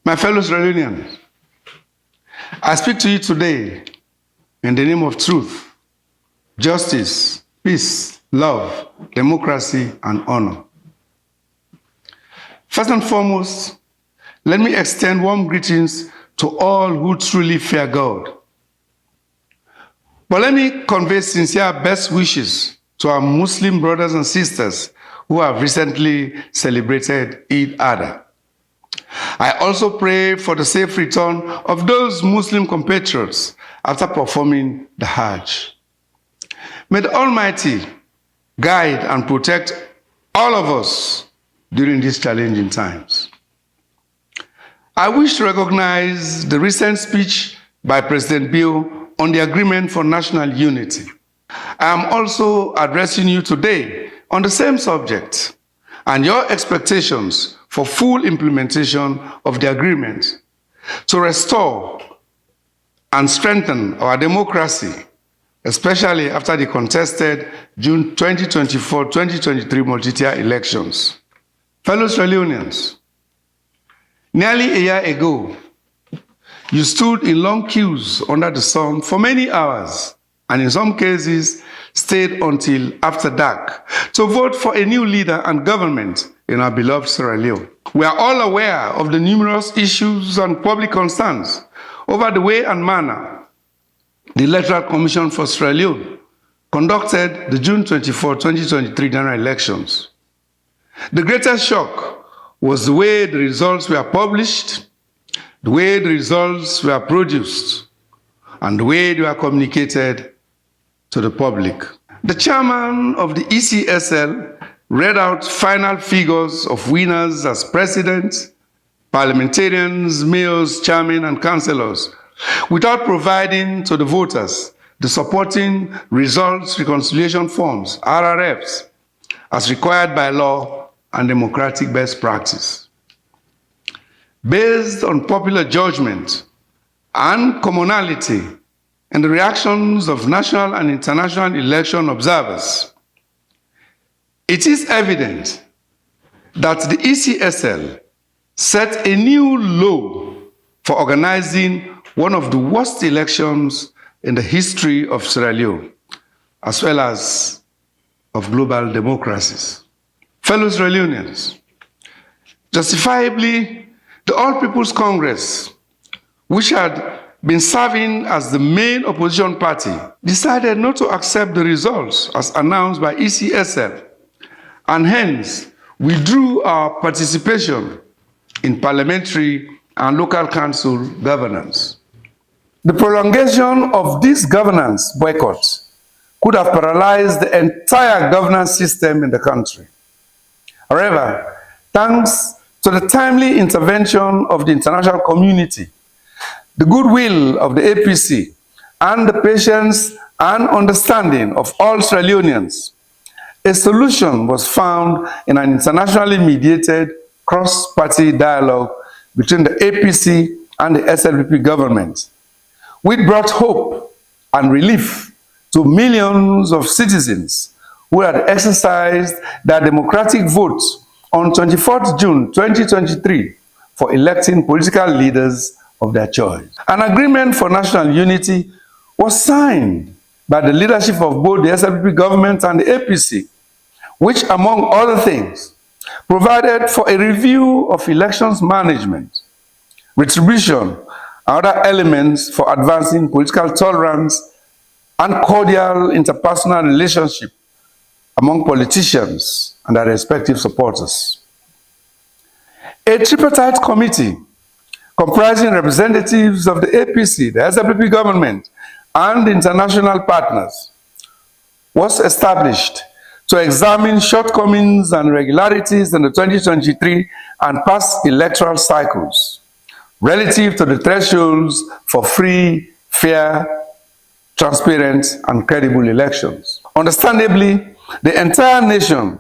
My fellow Sierra Leoneans, I speak to you today in the name of truth, justice, peace, love, democracy, and honor. First and foremost, let me extend warm greetings to all who truly fear God. But let me convey sincere best wishes to our Muslim brothers and sisters who have recently celebrated Eid Adha. I also pray for the safe return of those Muslim compatriots after performing the Hajj. May the Almighty guide and protect all of us during these challenging times. I wish to recognize the recent speech by President Bill on the Agreement for National Unity. I am also addressing you today on the same subject and your expectations for full implementation of the agreement to restore and strengthen our democracy, especially after the contested June 2024-2023 multi-tier elections. Fellow Sierra Leoneans, nearly a year ago, you stood in long queues under the sun for many hours, and in some cases, stayed until after dark to vote for a new leader and government in our beloved Sierra Leone. We are all aware of the numerous issues and public concerns over the way and manner the Electoral Commission for Sierra Leone conducted the June 24, 2023 general elections. The greatest shock was the way the results were published, the way the results were produced, and the way they were communicated to the public. The chairman of the ECSL read out final figures of winners as president, parliamentarians, mayors, chairmen, and councillors, without providing to the voters the supporting results reconciliation forms, RRFs, as required by law and democratic best practice. Based on popular judgment and commonality and the reactions of national and international election observers, it is evident that the ECSL set a new low for organizing one of the worst elections in the history of Sierra Leone, as well as of global democracies. Fellow Sierra Leoneans, justifiably, the All People's Congress, which had been serving as the main opposition party, decided not to accept the results as announced by ECSL, and hence withdrew our participation in parliamentary and local council governance. The prolongation of this governance boycott could have paralyzed the entire governance system in the country. However, thanks to the timely intervention of the international community, the goodwill of the APC, and the patience and understanding of all Sierra Leoneans, a solution was found in an internationally mediated cross-party dialogue between the APC and the SLPP government, which brought hope and relief to millions of citizens who had exercised their democratic votes on 24th June 2023 for electing political leaders of their choice. An agreement for national unity was signed by the leadership of both the SLPP government and the APC, which, among other things, provided for a review of elections management, retribution, and other elements for advancing political tolerance and cordial interpersonal relationship among politicians and their respective supporters. A tripartite committee comprising representatives of the APC, the SLPP government, and international partners was established to examine shortcomings and irregularities in the 2023 and past electoral cycles relative to the thresholds for free, fair, transparent, and credible elections. Understandably, the entire nation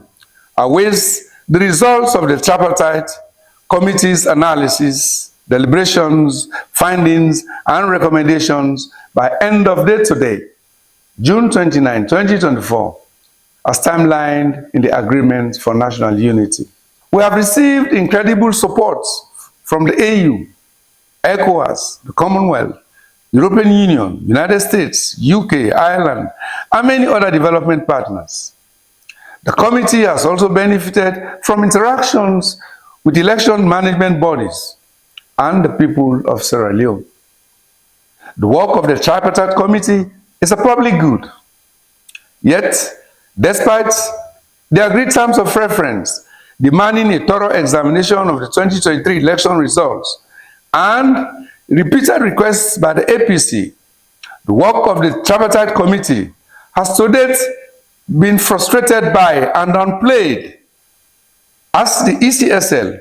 awaits the results of the tripartite committee's analysis, deliberations, findings, and recommendations by end of day today, June 29, 2024, as timelined in the Agreement for National Unity. We have received incredible support from the AU ECOWAS, the Commonwealth, European Union, United States, UK, Ireland, and many other development partners. The committee has also benefited from interactions with election management bodies and the people of Sierra Leone. The work of the tripartite committee is a public good. Yet, despite the agreed terms of reference demanding a thorough examination of the 2023 election results and repeated requests by the APC, the work of the tripartite committee has to date been frustrated by and downplayed, as the ECSL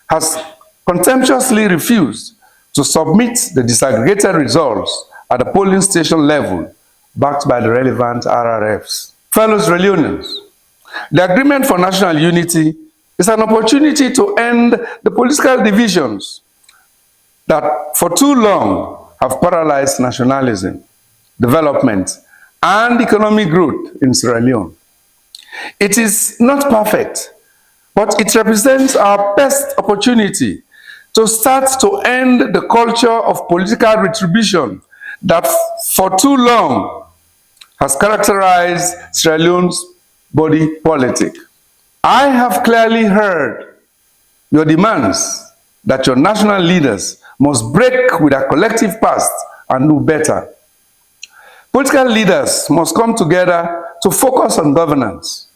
has contemptuously refused to submit the disaggregated results at the polling station level backed by the relevant RRFs. Fellow Sierra Leoneans, the Agreement for National Unity is an opportunity to end the political divisions that for too long have paralyzed nationalism, development, and economic growth in Sierra Leone. It is not perfect, but it represents our best opportunity to start to end the culture of political retribution that for too long has characterized Sierra Leone's body politic. I have clearly heard your demands that your national leaders must break with our collective past and do better. Political leaders must come together to focus on governance,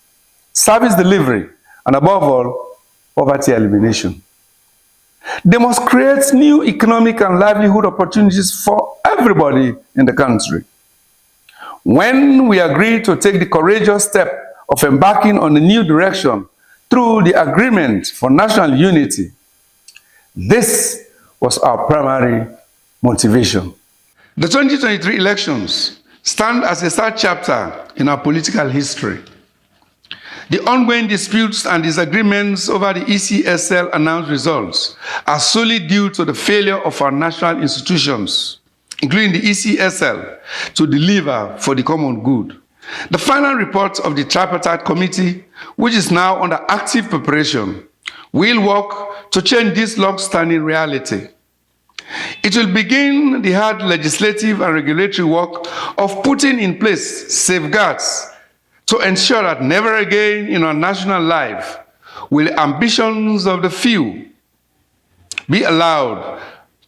service delivery, and above all, poverty elimination. They must create new economic and livelihood opportunities for everybody in the country. When we agreed to take the courageous step of embarking on a new direction through the Agreement for National Unity, this was our primary motivation. The 2023 elections stand as a sad chapter in our political history. The ongoing disputes and disagreements over the ECSL announced results are solely due to the failure of our national institutions, including the ECSL, to deliver for the common good. The final report of the tripartite committee, which is now under active preparation, will work to change this long-standing reality. It will begin the hard legislative and regulatory work of putting in place safeguards to ensure that never again in our national life will ambitions of the few be allowed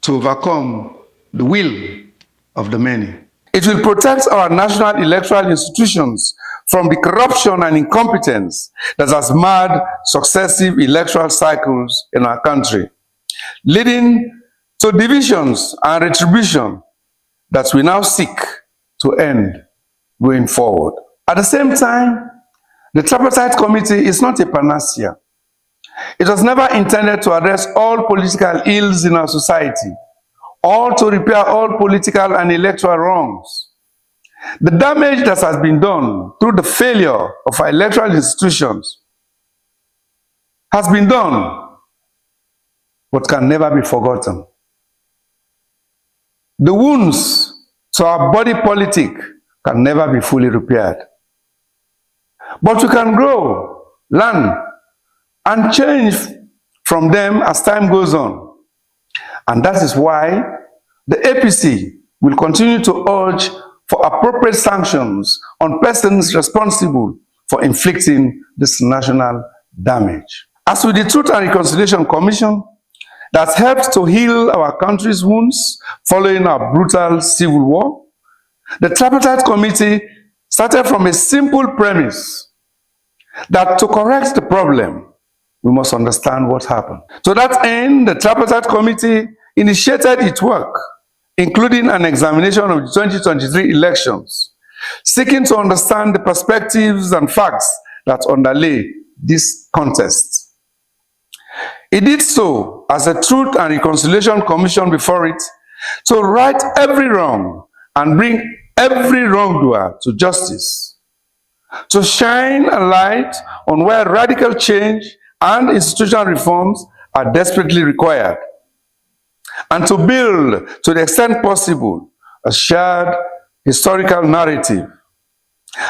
to overcome the will of the many. It will protect our national electoral institutions from the corruption and incompetence that has marred successive electoral cycles in our country, leading to divisions and retribution that we now seek to end going forward. At the same time, the tripartite committee is not a panacea. It was never intended to address all political ills in our society, or to repair all political and electoral wrongs. The damage that has been done through the failure of our electoral institutions has been done, but can never be forgotten. The wounds to our body politic can never be fully repaired. But we can grow, learn, and change from them as time goes on. And that is why the APC will continue to urge for appropriate sanctions on persons responsible for inflicting this national damage. As with the Truth and Reconciliation Commission that helped to heal our country's wounds following our brutal civil war, the tripartite committee started from a simple premise that to correct the problem, we must understand what happened. To that end, the tripartite committee initiated its work, including an examination of the 2023 elections, seeking to understand the perspectives and facts that underlay this contest. It did so as a Truth and Reconciliation Commission before it to right every wrong and bring every wrongdoer to justice, to shine a light on where radical change and institutional reforms are desperately required, and to build, to the extent possible, a shared historical narrative,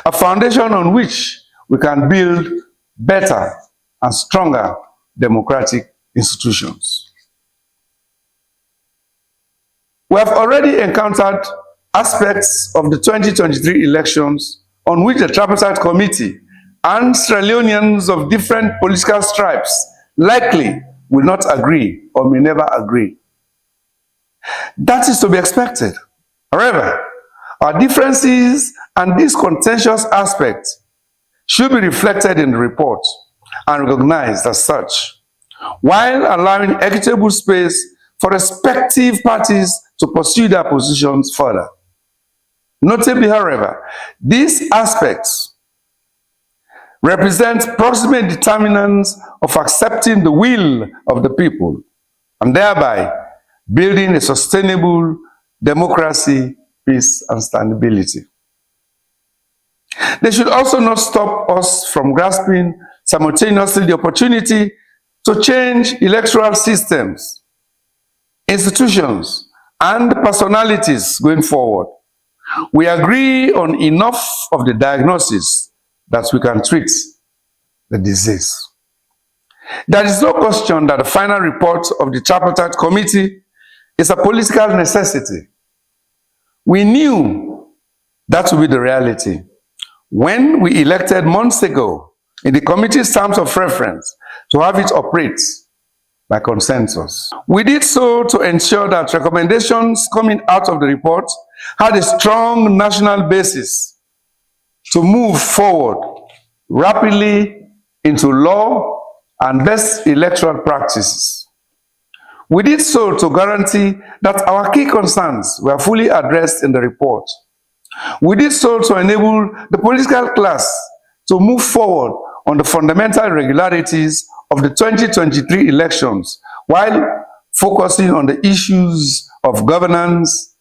a foundation on which we can build better and stronger democratic institutions. We have already encountered aspects of the 2023 elections on which the Tripartite Committee and Sierra Leoneans of different political stripes likely will not agree or may never agree. That is to be expected. However, our differences and these contentious aspects should be reflected in the report and recognized as such, while allowing equitable space for respective parties to pursue their positions further. Notably, however, these aspects represent proximate determinants of accepting the will of the people and thereby building a sustainable democracy, peace, and stability. They should also not stop us from grasping simultaneously the opportunity to change electoral systems, institutions, and personalities going forward. We agree on enough of the diagnosis that we can treat the disease. There is no question that the final report of the Tripartite Committee is a political necessity. We knew that would be the reality when we elected months ago in the committee's terms of reference to have it operate by consensus. We did so to ensure that recommendations coming out of the report had a strong national basis to move forward rapidly into law and best electoral practices. We did so to guarantee that our key concerns were fully addressed in the report. We did so to enable the political class to move forward on the fundamental irregularities of the 2023 elections while focusing on the issues of governance,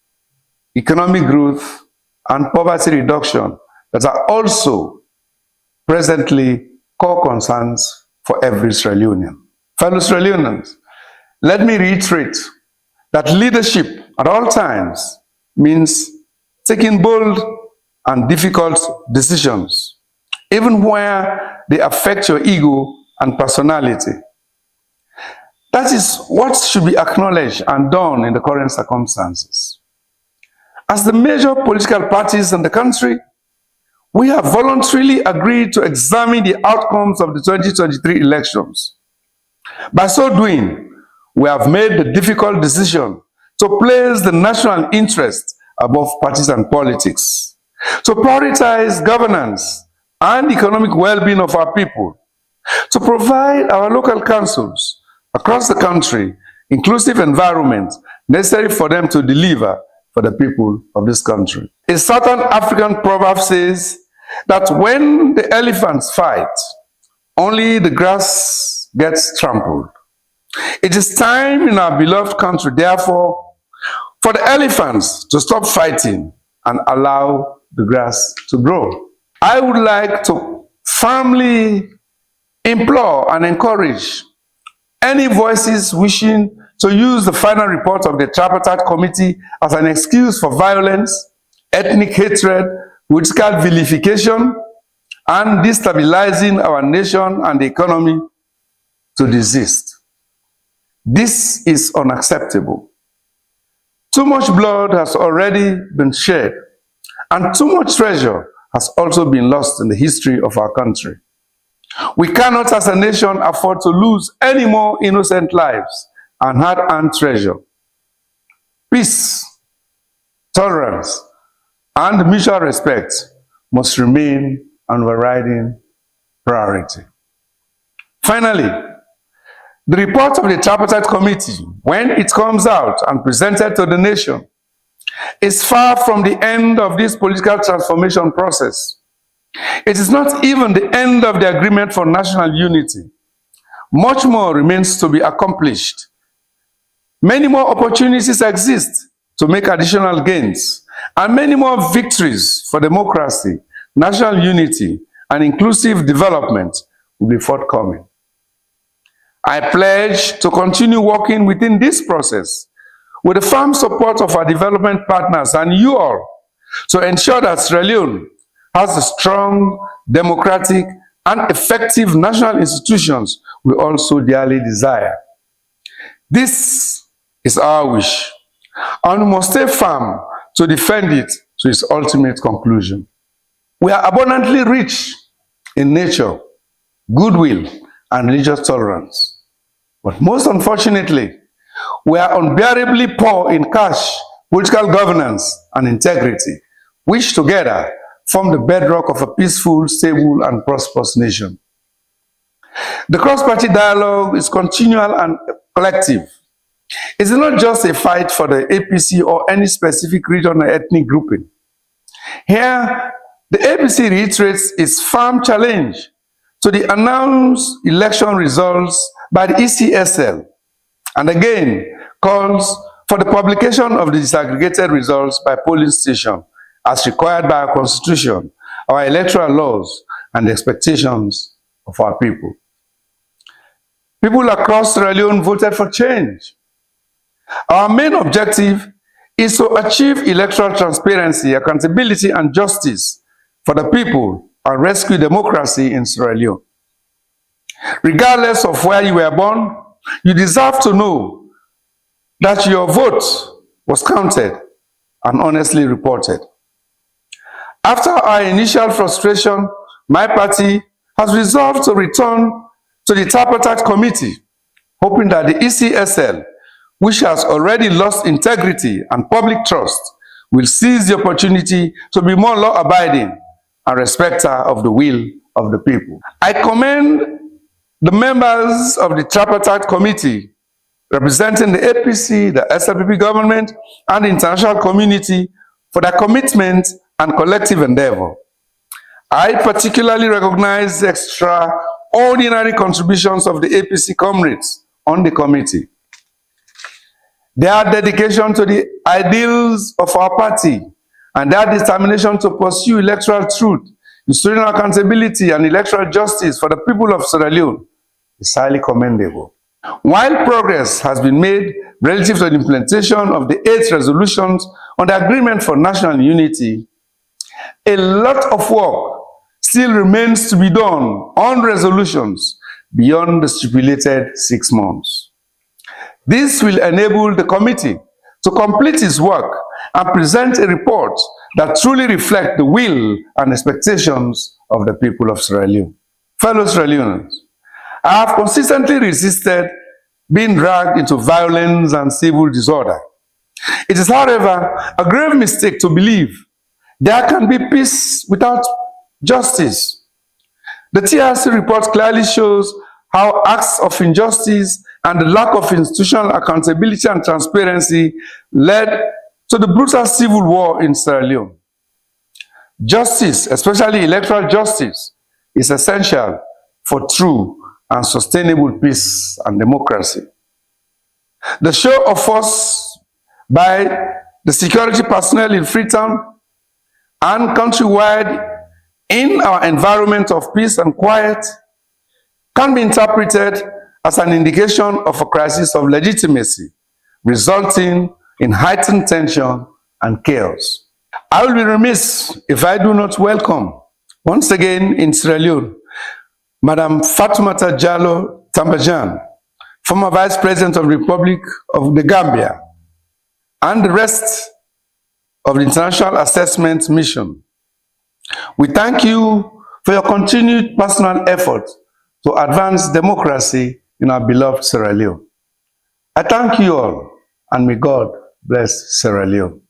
economic growth, and poverty reduction that are also presently core concerns for every Sierra Leonean. Fellow Sierra Leoneans, let me reiterate that leadership at all times means taking bold and difficult decisions, even where they affect your ego and personality. That is what should be acknowledged and done in the current circumstances. As the major political parties in the country, we have voluntarily agreed to examine the outcomes of the 2023 elections. By so doing, we have made the difficult decision to place the national interest above partisan politics, to prioritize governance and economic well-being of our people, to provide our local councils across the country inclusive environment necessary for them to deliver for the people of this country. A Southern African proverb says that when the elephants fight, only the grass gets trampled. It is time in our beloved country, therefore, for the elephants to stop fighting and allow the grass to grow. I would like to firmly implore and encourage any voices wishing to use the final report of the Tripartite Committee as an excuse for violence, ethnic hatred, political vilification, and destabilizing our nation and the economy to desist. This is unacceptable. Too much blood has already been shed, and too much treasure has also been lost in the history of our country. We cannot as a nation afford to lose any more innocent lives and hard-earned treasure. Peace, tolerance, and mutual respect must remain an overriding priority. Finally, the report of the Tripartite Committee, when it comes out and presented to the nation, is far from the end of this political transformation process. It is not even the end of the agreement for national unity. Much more remains to be accomplished. Many more opportunities exist to make additional gains, and many more victories for democracy, national unity, and inclusive development will be forthcoming. I pledge to continue working within this process with the firm support of our development partners and you all to ensure that Sierra Leone has a strong, democratic, and effective national institutions we also dearly desire. This is our wish, and we must stay firm to defend it to its ultimate conclusion. We are abundantly rich in nature, goodwill, and religious tolerance. But most unfortunately, we are unbearably poor in cash, political governance, and integrity, which together form the bedrock of a peaceful, stable, and prosperous nation. The cross-party dialogue is continual and collective. It is not just a fight for the APC or any specific region or ethnic grouping. Here, the APC reiterates its firm challenge to the announced election results by the ECSL, and again calls for the publication of the disaggregated results by polling station as required by our Constitution, our electoral laws, and the expectations of our people. People across Sierra Leone voted for change. Our main objective is to achieve electoral transparency, accountability, and justice for the people and rescue democracy in Sierra Leone. Regardless of where you were born, you deserve to know that your vote was counted and honestly reported. After our initial frustration, my party has resolved to return to the tripartite committee, hoping that the ECSL, which has already lost integrity and public trust, will seize the opportunity to be more law-abiding and respecter of the will of the people. I commend the members of the tripartite committee representing the APC, the SLPP government, and the international community for their commitment and collective endeavor. I particularly recognize the extraordinary contributions of the APC comrades on the committee. Their dedication to the ideals of our party and their determination to pursue electoral truth, institutional accountability, and electoral justice for the people of Sierra Leone is highly commendable. While progress has been made relative to the implementation of the 8 resolutions on the Agreement for National Unity, a lot of work still remains to be done on resolutions beyond the stipulated 6 months. This will enable the committee to complete its work and present a report that truly reflects the will and expectations of the people of Sierra Leone. Fellow Sierra Leoneans, I have consistently resisted being dragged into violence and civil disorder. It is, however, a grave mistake to believe there can be peace without justice. The TRC report clearly shows how acts of injustice and the lack of institutional accountability and transparency led to the brutal civil war in Sierra Leone. Justice, especially electoral justice, is essential for true and sustainable peace and democracy. The show of force by the security personnel in Freetown and countrywide in our environment of peace and quiet can be interpreted as an indication of a crisis of legitimacy, resulting in heightened tension and chaos. I will be remiss if I do not welcome, once again in Sierra Leone, Madam Fatoumata Jallow Tambajan, former Vice President of the Republic of the Gambia, and the rest of the International Assessment Mission. We thank you for your continued personal effort to advance democracy in our beloved Sierra Leone. I thank you all, and may God bless Sierra Leone.